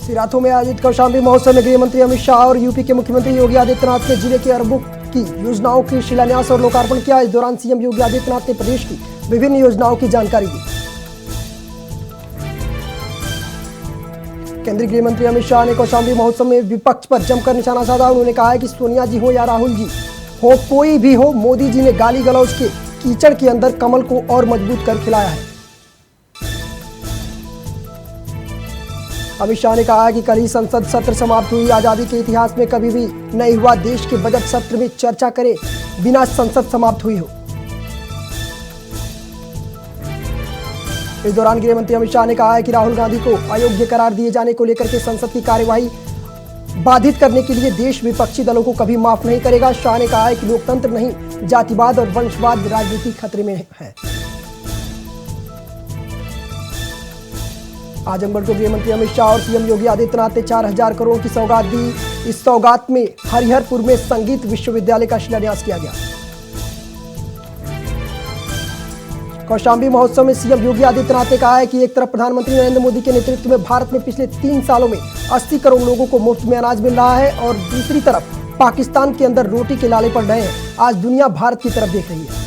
सिराथू में आयोजित कौशाम्बी महोत्सव में गृह मंत्री अमित शाह और यूपी के मुख्यमंत्री योगी आदित्यनाथ ने जिले के अरबों की योजनाओं की शिलान्यास और लोकार्पण किया। इस दौरान सीएम योगी आदित्यनाथ ने प्रदेश की विभिन्न योजनाओं की जानकारी दी। केंद्रीय गृह मंत्री अमित शाह ने कौशाम्बी महोत्सव में विपक्ष पर जमकर निशाना साधा। उन्होंने कहा है कि सोनिया जी हो या राहुल जी हो, कोई भी हो, मोदी जी ने गाली गलौज के कीचड़ के अंदर कमल को और मजबूत कर खिलाया है। अमित शाह ने कहा कि कल ही संसद सत्र समाप्त हुई। आजादी के इतिहास में कभी भी नहीं हुआ देश के बजट सत्र में चर्चा करे बिना संसद समाप्त हुई हो। इस दौरान गृह मंत्री अमित शाह ने कहा है कि राहुल गांधी को अयोग्य करार दिए जाने को लेकर के संसद की कार्यवाही बाधित करने के लिए देश विपक्षी दलों को कभी माफ नहीं करेगा। शाह ने कहा है कि लोकतंत्र नहीं, जातिवाद और वंशवाद राजनीति खतरे में है। आजमगढ़ को गृह मंत्री अमित शाह और सीएम योगी आदित्यनाथ ने 4000 करोड़ की सौगात दी। इस सौगात में हरिहरपुर में संगीत विश्वविद्यालय का शिलान्यास किया गया। कौशाम्बी महोत्सव में सीएम योगी आदित्यनाथ ने कहा है कि एक तरफ प्रधानमंत्री नरेंद्र मोदी के नेतृत्व में भारत में पिछले 3 सालों में 80 करोड़ लोगों को मुफ्त में अनाज मिल रहा है और दूसरी तरफ पाकिस्तान के अंदर रोटी के लाले पड़ रहे हैं। आज दुनिया भारत की तरफ देख रही है।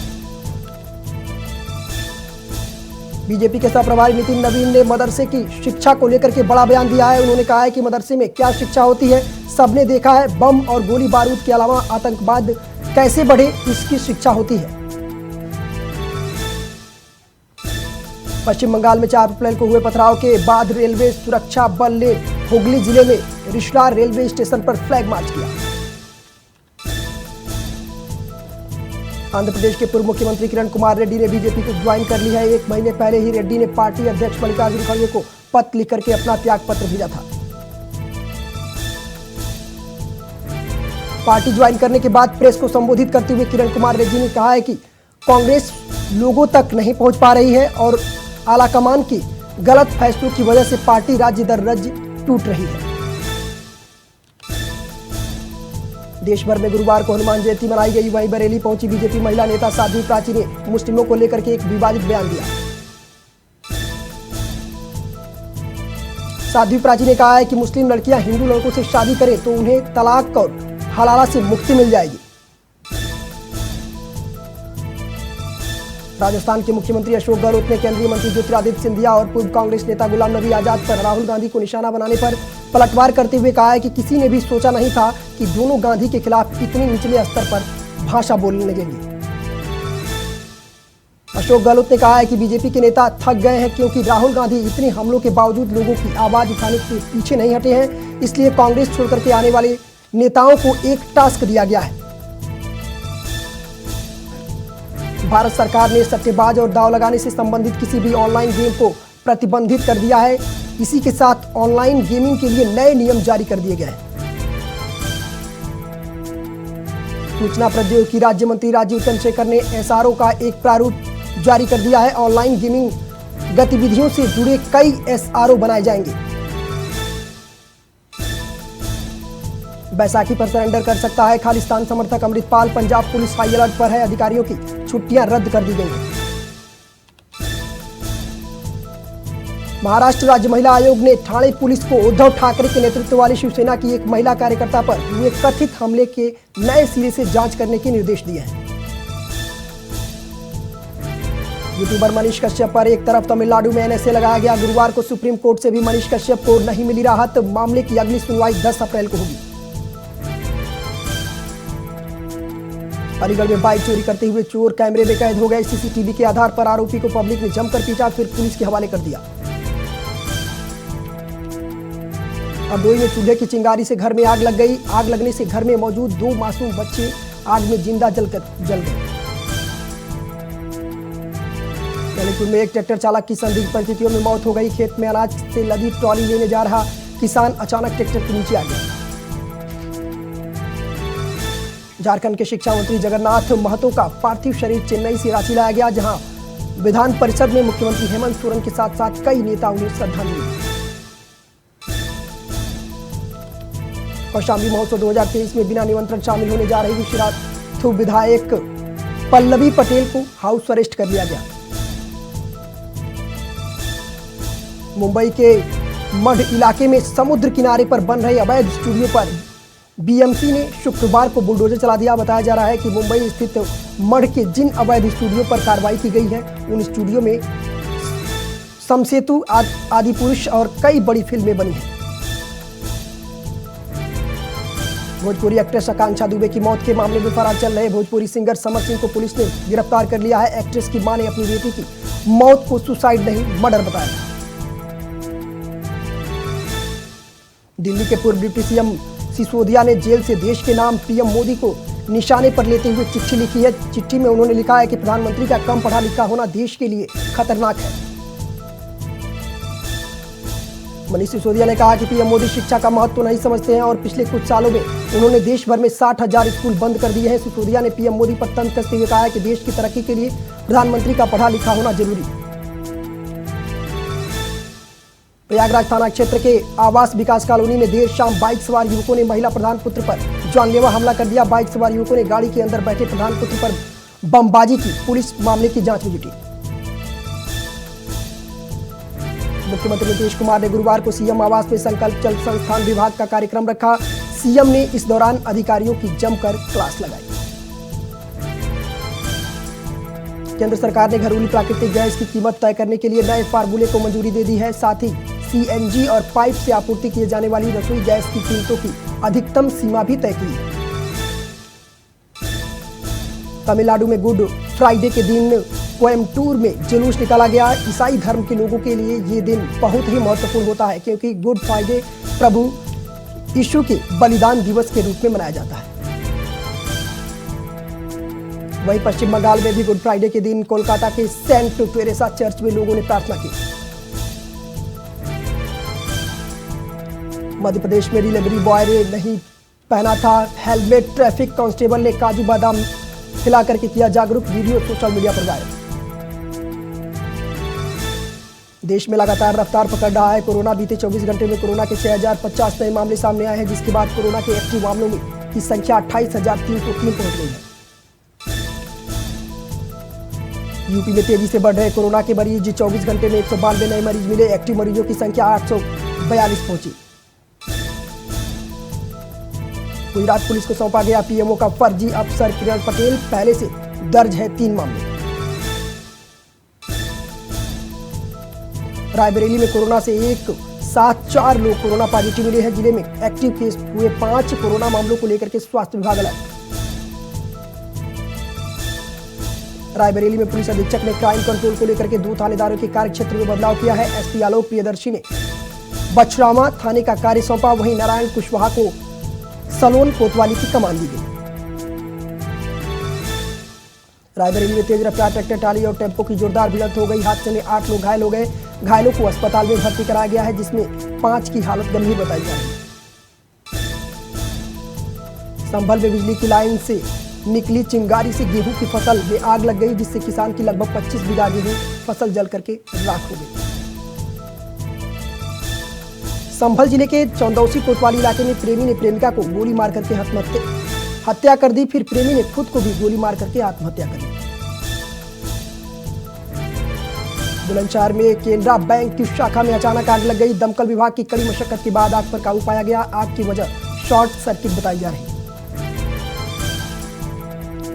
बीजेपी के सह प्रभारी नितिन नवीन ने मदरसे की शिक्षा को लेकर के बड़ा बयान दिया है। उन्होंने कहा है कि मदरसे में क्या शिक्षा होती है सबने देखा है। बम और गोली बारूद के अलावा आतंकवाद कैसे बढ़े इसकी शिक्षा होती है। पश्चिम बंगाल में 4 अप्रैल को हुए पथराव के बाद रेलवे सुरक्षा बल ने हुगली जिले में रिश्ला रेलवे स्टेशन पर फ्लैग मार्च किया। आंध्र प्रदेश के पूर्व मुख्यमंत्री किरण कुमार रेड्डी ने बीजेपी को ज्वाइन कर ली है। 1 महीने पहले ही रेड्डी ने पार्टी अध्यक्ष मल्लिकार्जुन खड़गे को पत्र लिख करके अपना त्याग पत्र भेजा था। पार्टी ज्वाइन करने के बाद प्रेस को संबोधित करते हुए किरण कुमार रेड्डी ने कहा है कि कांग्रेस लोगों तक नहीं पहुंच पा रही है और आलाकमान के गलत फैसलों की वजह से पार्टी राज्य दर राज्य टूट रही है। देश भर में गुरुवार को हनुमान जयंती मनाई गई। वहीं बरेली पहुंची बीजेपी महिला नेता साध्वी प्राची ने मुस्लिमों को लेकर के एक विवादित बयान दिया। साध्वी प्राची ने कहा है कि मुस्लिम लड़कियां हिंदू लड़कों से शादी करें तो उन्हें तलाक और हलाला से मुक्ति मिल जाएगी। राजस्थान के मुख्यमंत्री अशोक गहलोत ने केंद्रीय मंत्री ज्योतिरादित्य सिंधिया और पूर्व कांग्रेस नेता गुलाम नबी आजाद पर राहुल गांधी को निशाना बनाने पर पलटवार करते हुए कहा है कि किसी ने भी सोचा नहीं था कि दोनों गांधी के खिलाफ इतने निचले स्तर पर भाषा बोलने लगेंगे। अशोक गहलोत ने कहा है कि बीजेपी के नेता थक गए हैं क्योंकि राहुल गांधी इतने हमलों के बावजूद लोगों की आवाज उठाने से पीछे नहीं हटे हैं। इसलिए कांग्रेस छोड़कर के आने वाले नेताओं को एक टास्क दिया गया है। भारत सरकार ने सट्टेबाज और दांव लगाने से संबंधित किसी भी ऑनलाइन गेम को प्रतिबंधित कर दिया है। इसी के साथ ऑनलाइन गेमिंग के लिए नए नियम जारी कर दिए गए हैं। सूचना प्रौद्योगिकी राज्य मंत्री राजीव चंद्रशेखर ने एसआरओ का एक प्रारूप जारी कर दिया है। ऑनलाइन गेमिंग गतिविधियों से जुड़े कई एसआरओ बनाए जाएंगे। बैसाखी पर सरेंडर कर सकता है खालिस्तान समर्थक Amritpal. Punjab police high alert पर है। अधिकारियों की छुट्टियां रद्द कर दी गई हैं। महाराष्ट्र राज्य महिला आयोग ने ठाणे पुलिस को उद्धव ठाकरे के नेतृत्व वाली शिवसेना की एक महिला कार्यकर्ता पर हुए कथित हमले के नए सिरे से जांच करने के निर्देश दिए हैं। यूट्यूबर मनीष कश्यप पर एक तरफ तमिलनाडु में एनएसए लगाया गया। गुरुवार को सुप्रीम कोर्ट से भी मनीष कश्यप को नहीं मिली राहत। मामले की अगली सुनवाई 10 अप्रैल को होगी। अलीगढ़ में बाइक चोरी करते हुए चोर कैमरे में कैद हो गए। सीसीटीवी के आधार पर आरोपी को पब्लिक ने जमकर पीटा, फिर पुलिस के हवाले कर दिया। हरदोई में चूल्हे की चिंगारी से घर में आग लग गई। आग लगने से घर में मौजूद 2 मासूम बच्चे आग में जिंदा जल गए। ललितपुर में एक ट्रैक्टर चालक की संदिग्ध परिस्थितियों में मौत हो गई। खेत में अनाज से लदी ट्रॉली लेने जा रहा किसान अचानक ट्रैक्टर के नीचे आ गया। झारखंड के शिक्षा मंत्री जगन्नाथ महतो का पार्थिव शरीर चेन्नई से रांची लाया गया, जहां विधान परिषद में मुख्यमंत्री हेमंत सोरेन के साथ साथ कई नेताओं ने श्रद्धांजलि दी। कौशाम्बी महोत्सव 2023 में बिना निमंत्रण शामिल होने जा रही सिराथू विधायक पल्लवी पटेल को हाउस अरेस्ट कर लिया गया। मुंबई के मढ़ इलाके में समुद्र किनारे पर बन रहे अवैध स्टूडियो पर बीएमसी ने शुक्रवार को बुलडोजर चला दिया। बताया जा रहा है कि मुंबई स्थित मढ़ के जिन अवैध स्टूडियो पर कार्रवाई की गई है उन स्टूडियो में समसेतु, आदि पुरुष और कई बड़ी फिल्में बनी हैं। भोजपुरी एक्ट्रेस आकांक्षा दुबे की मौत के मामले में फरार चल रहे भोजपुरी सिंगर समर सिंह को पुलिस ने गिरफ्तार कर लिया है। एक्ट्रेस की मां ने अपनी बेटी की मौत को सुसाइड नहीं मर्डर बताया। दिल्ली के पूर्व डिप्टी सीएम सिसोदिया ने जेल से देश के नाम पीएम मोदी को निशाने पर लेते हुए चिट्ठी लिखी है। चिट्ठी में उन्होंने लिखा है कि प्रधानमंत्री का कम पढ़ा लिखा होना देश के लिए खतरनाक है। मनीष सिसोदिया ने कहा कि पीएम मोदी शिक्षा का महत्व तो नहीं समझते हैं और पिछले कुछ सालों में उन्होंने देश भर में 60,000 स्कूल बंद कर दिए हैं। सिसोदिया ने पीएम मोदी पर तंज कसते हुए कहा है कि देश की तरक्की के लिए प्रधानमंत्री का पढ़ा लिखा होना जरूरी। प्रयागराज थाना क्षेत्र के आवास विकास कॉलोनी में देर शाम बाइक सवार युवकों ने महिला प्रधान पुत्र पर जानलेवा हमला कर दिया। बाइक सवार युवकों ने गाड़ी के अंदर बैठे प्रधान पुत्र पर बमबाजी की। पुलिस मामले की जांच में जुटी। मुख्यमंत्री नीतीश कुमार ने गुरुवार को सीएम आवास में संकल्प जल संस्थान विभाग का कार्यक्रम रखा। सीएम ने इस दौरान अधिकारियों की जमकर क्लास लगाई। केंद्र सरकार ने घरेलू प्राकृतिक गैस की कीमत तय करने के लिए नए फार्मूले को मंजूरी दे दी है। साथ ही सीएनजी और पाइप से आपूर्ति किए जाने वाली रसोई गैस की कीमतों की अधिकतम सीमा भी तय की है। तमिलनाडु में गुड फ्राइडे के दिन कोयम्बटूर में जुलूस निकाला गया। ईसाई धर्म के लोगों के लिए ये दिन बहुत ही महत्वपूर्ण होता है क्योंकि गुड फ्राइडे प्रभु यीशु के बलिदान दिवस के रूप में मनाया जाता है। वहीं पश्चिम बंगाल में भी गुड फ्राइडे के दिन कोलकाता के सेंट टेरेसा चर्च में लोगों ने प्रार्थना की। मध्य प्रदेश में डिलीवरी बॉय ने नहीं पहना था हेलमेट। ट्रैफिक कांस्टेबल ने काजू बादाम खिला करके किया जागरूक। वीडियो सोशल मीडिया पर वायरल। देश में लगातार रफ्तार पकड़ रहा है कोरोना। बीते 24 घंटे में कोरोना के 6050 नए मामले सामने आए हैं, जिसके बाद कोरोना के एक्टिव मामलों में की संख्या 28,303 पहुंच गई है। यूपी में तेजी से बढ़ रहे कोरोना के मरीज। 24 घंटे में 192 नए मरीज मिले। एक्टिव मरीजों की संख्या 842 पहुंची। गुजरात पुलिस को सौंपा गया पीएमओ का फर्जी अफसर किरण पटेल। पहले से दर्ज है 3 मामले। रायबरेली में कोरोना से एक साथ 4 लोग कोरोना पॉजिटिव मिले हैं। जिले में एक्टिव केस हुए 5 कोरोना मामलों को लेकर के स्वास्थ्य विभाग अलर्ट। रायबरेली में पुलिस अधीक्षक ने क्राइम कंट्रोल को लेकर के 2 थानेदारों के कार्य क्षेत्र में बदलाव किया है। एसपी आलोक प्रियदर्शी ने बछरामा थाने का कार्य सौंपा। वहीं नारायण कुशवाहा को सलोन कोतवाली की कमान दी गई। रायबरेली में तेज रफ्तार ट्रैक्टर ट्राली और टेम्पो की जोरदार भिड़ंत हो गई। हादसे में 8 लोग घायल हो गए। घायलों को अस्पताल में भर्ती कराया गया है, जिसमें 5 की हालत गंभीर बताई जा रही है। संभल में बिजली की लाइन से निकली चिंगारी से गेहूं की फसल में आग लग गई, जिससे किसान की लगभग 25 बीघा गेहूं फसल जल करके राख हो गई। संभल जिले के चौंदौसी कोतवाली इलाके में प्रेमी ने प्रेमिका को गोली मार करके हत्या कर दी। फिर प्रेमी ने खुद को भी गोली मार करके आत्महत्या कर ली। बुलंदशहर में केनरा बैंक की शाखा में अचानक आग लग गई। दमकल विभाग की कड़ी मशक्कत के बाद आग पर काबू पाया गया। आग की वजह शॉर्ट सर्किट बताई जा रही है।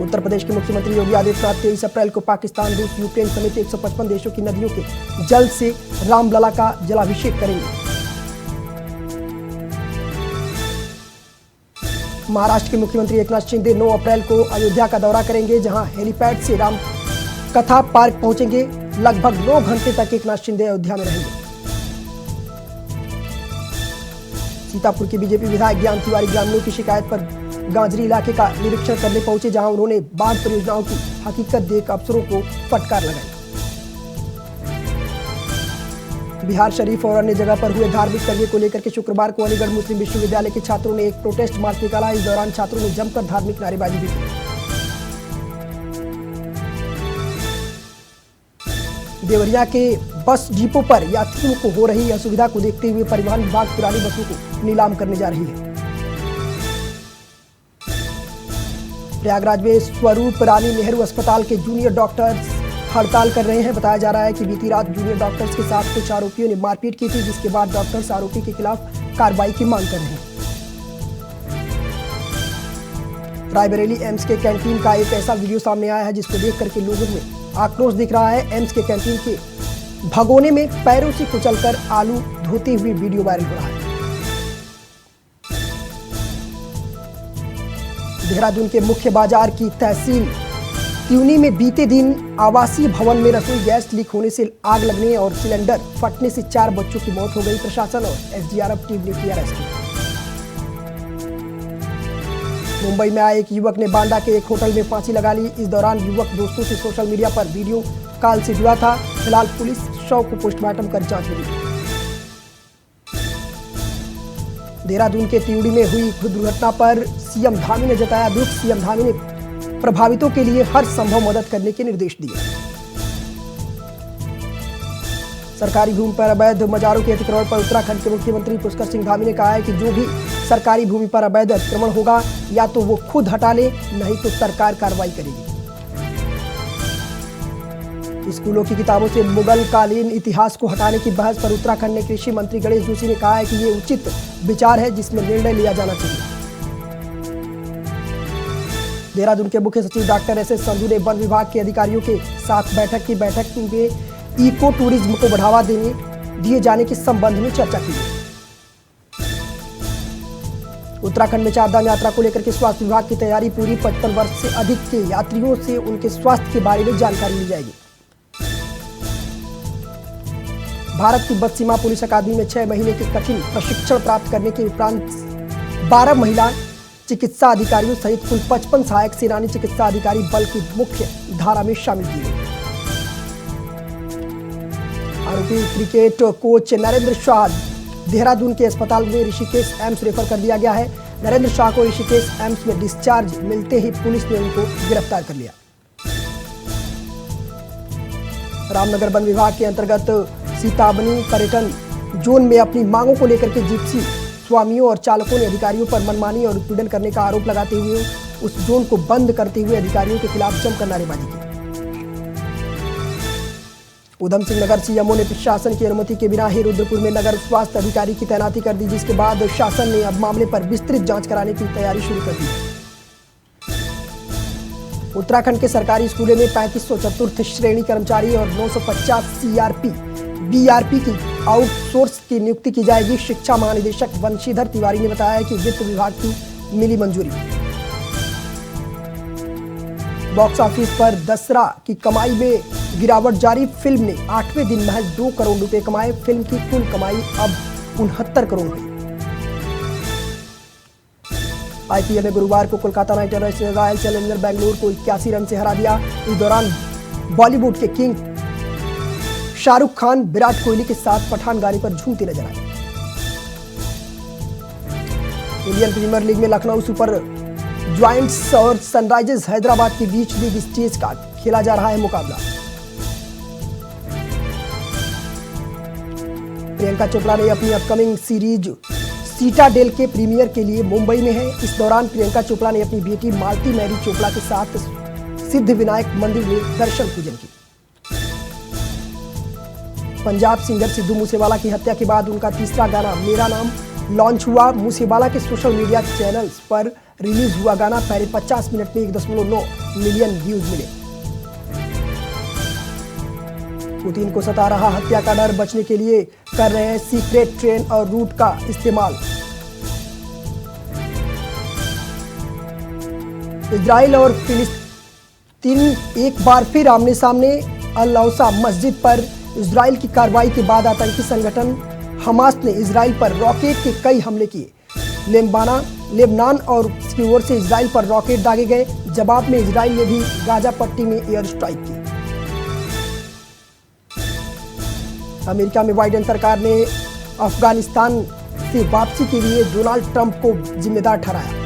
उत्तर प्रदेश के मुख्यमंत्री योगी आदित्यनाथ 23 अप्रैल को पाकिस्तान, रूस, यूक्रेन समेत 155 देशों की नदियों के जल से रामलला का जलाभिषेक करेंगे। महाराष्ट्र के मुख्यमंत्री एकनाथ शिंदे 9 अप्रैल को अयोध्या का दौरा करेंगे, जहां हेलीपैड से राम कथा पार्क पहुंचेंगे। लगभग 9 घंटे तक एकनाथ शिंदे अयोध्या में रहेंगे। सीतापुर के बीजेपी विधायक ज्ञान तिवारी ग्रामीणों की शिकायत पर गांजरी इलाके का निरीक्षण करने पहुंचे, जहां उन्होंने बाढ़ परियोजनाओं की हकीकत देख अफसरों को फटकार लगाई। बिहार शरीफ और अन्य जगह पर हुए धार्मिक दंगे को लेकर के शुक्रवार को अलीगढ़ मुस्लिम विश्वविद्यालय के छात्रों ने एक प्रोटेस्ट मार्च निकाला। इस दौरान छात्रों ने जमकर धार्मिक नारेबाजी भी की। देवरिया के बस डिपो पर यात्रियों को हो रही असुविधा को देखते हुए परिवहन विभाग पुरानी बसों को नीलाम करने जा रही है। प्रयागराज में स्वरूप रानी नेहरू अस्पताल के जूनियर डॉक्टर हड़ताल कर रहे हैं। बताया जा रहा है कि बीती रात जूनियर डॉक्टर्स के साथ कुछ आरोपियों ने मारपीट की थी, जिसके बाद डॉक्टर्स आरोपी के खिलाफ कार्रवाई की मांग कर रहे हैं। रायबरेली एम्स के कैंटीन का एक ऐसा वीडियो सामने आया है जिसको देख करके लोगों में आक्रोश दिख रहा है। एम्स के कैंटीन के भगोने में पैरों से कुचलकर आलू धोते हुए वीडियो वायरल हो रहा है। देहरादून के मुख्य बाजार की तहसील त्यूनी में बीते दिन आवासीय भवन में रसोई गैस लीक होने से आग लगने और सिलेंडर फटने से 4 बच्चों की मौत हो गई। प्रशासन और एसडीआरएफ टीम ने किया रेस्क्यू। मुंबई में आए एक युवक ने बांदा के एक होटल में फांसी लगा ली। इस दौरान युवक दोस्तों से सोशल मीडिया पर वीडियो कॉल से जुड़ा था। फिलहाल पुलिस शव को पोस्टमार्टम कर जांच में ली। देहरादून के त्यूड़ी में हुई दुर्घटना पर सीएम धामी ने जताया दुख। सीएम धामी ने प्रभावितों के लिए हर संभव मदद करने के निर्देश दिए। सरकारी भूमि पर अवैध मजारों के अतिक्रमण पर उत्तराखंड के मुख्यमंत्री पुष्कर सिंह धामी ने कहा है कि जो भी सरकारी भूमि पर अवैध अतिक्रमण होगा या तो वो खुद हटा ले, नहीं तो सरकार कार्रवाई करेगी। स्कूलों की किताबों से मुगल कालीन इतिहास को हटाने की बहस पर उत्तराखंड में कृषि मंत्री गणेश जोशी ने कहा है कि ये उचित विचार है जिसमें निर्णय लिया जाना चाहिए। देहरादून के मुख्य सचिव डॉक्टर एस संधू ने वन विभाग के अधिकारियों के साथ बैठक में इको टूरिज्म को बढ़ावा दिए जाने के संबंध में चर्चा की। उत्तराखंड में चारधाम यात्रा को लेकर के स्वास्थ्य विभाग की तैयारी पूरी। 55 वर्ष से अधिक के यात्रियों से उनके स्वास्थ्य के बारे में जानकारी ली जाएगी। भारत तिब्बत सीमा पुलिस अकादमी में 6 महीने के कठिन प्रशिक्षण प्राप्त करने के उपरांत 12 महिला चिकित्सा अधिकारियों सहित कुल 55 सहायक सेनानी चिकित्सा अधिकारी बल की मुख्य धारा में शामिल किए गए। आरोपी क्रिकेट कोच नरेंद्र शाह देहरादून के अस्पताल में ऋषिकेश एम्स रेफर कर दिया गया है। नरेंद्र शाह को ऋषिकेश एम्स में डिस्चार्ज मिलते ही पुलिस ने उनको गिरफ्तार कर लिया। रामनगर वन विभाग के अंतर्गत सीताबनी पर्यटन जोन में अपनी मांगों को लेकर के जिप्सी स्वामियों और चालकों ने अधिकारियों पर मनमानी और उत्पीड़न करने का आरोप लगाते हुए उस जोन को बंद करते हुए अधिकारियों के खिलाफ जमकर नारेबाजी की। उधम सिंह नगर सीएमओ ने प्रशासन की अनुमति के बिना ही रुद्रपुर में नगर स्वास्थ्य अधिकारी की तैनाती कर दी, जिसके बाद शासन ने अब मामले पर विस्तृत जांच कराने की तैयारी शुरू कर दी। उत्तराखंड के सरकारी स्कूलों में 3500 चतुर्थ श्रेणी कर्मचारी और 950 सीआरपी बीआरपी की आउटसोर्स की नियुक्ति की जाएगी। शिक्षा महानिदेशक वंशीधर तिवारी ने बताया कि वित्त विभाग की मिली मंजूरी। बॉक्स ऑफिस पर दसरा की कमाई में गिरावट जारी। फिल्म ने 8वें दिन महज 2 करोड़ रुपए कमाए। फिल्म की कुल कमाई अब 69 करोड़ हुई। आईपीएल में गुरुवार को कोलकाता नाइट राइडर्स ने रॉयल चैलेंजर बेंगलुरु को 81 रन से हरा दिया। इस दौरान बॉलीवुड के किंग शाहरुख खान विराट कोहली के साथ पठान गाने पर झूमते नजर आए। इंडियन प्रीमियर लीग में लखनऊ सुपर जायंट्स और सनराइजर्स हैदराबाद के बीच लीग स्टेज का खेला जा रहा है मुकाबला। प्रियंका चोपड़ा ने अपनी अपकमिंग सीरीज सीटाडेल के प्रीमियर के लिए मुंबई में है। इस दौरान प्रियंका चोपड़ा ने अपनी बेटी मालती मैरी चोपड़ा के साथ सिद्ध विनायक मंदिर में दर्शन पूजन की। पंजाब सिंगर सिद्धू मूसेवाला की हत्या के बाद उनका तीसरा गाना मेरा नाम लॉन्च हुआ। मूसेवाला के सोशल मीडिया चैनल्स पर रिलीज हुआ गाना पहले 50 मिनट में 1.9 मिलियन व्यूज मिले। पुतिन को सता रहा हत्या का डर बचने के लिए कर रहे हैं सीक्रेट ट्रेन और रूट का इस्तेमाल। इजराइल और फिलिस्तीन एक बार फिर आमने सामने। अल-अक्सा मस्जिद पर इजराइल की कार्रवाई के बाद आतंकी संगठन हमास ने इजराइल पर रॉकेट के कई हमले किए। लेबनान और उसकी ओर से इजराइल पर रॉकेट दागे गए। जवाब में इजराइल ने भी गाजा पट्टी में एयर स्ट्राइक की। अमेरिका में बाइडेन सरकार ने अफगानिस्तान से वापसी के लिए डोनाल्ड ट्रंप को जिम्मेदार ठहराया।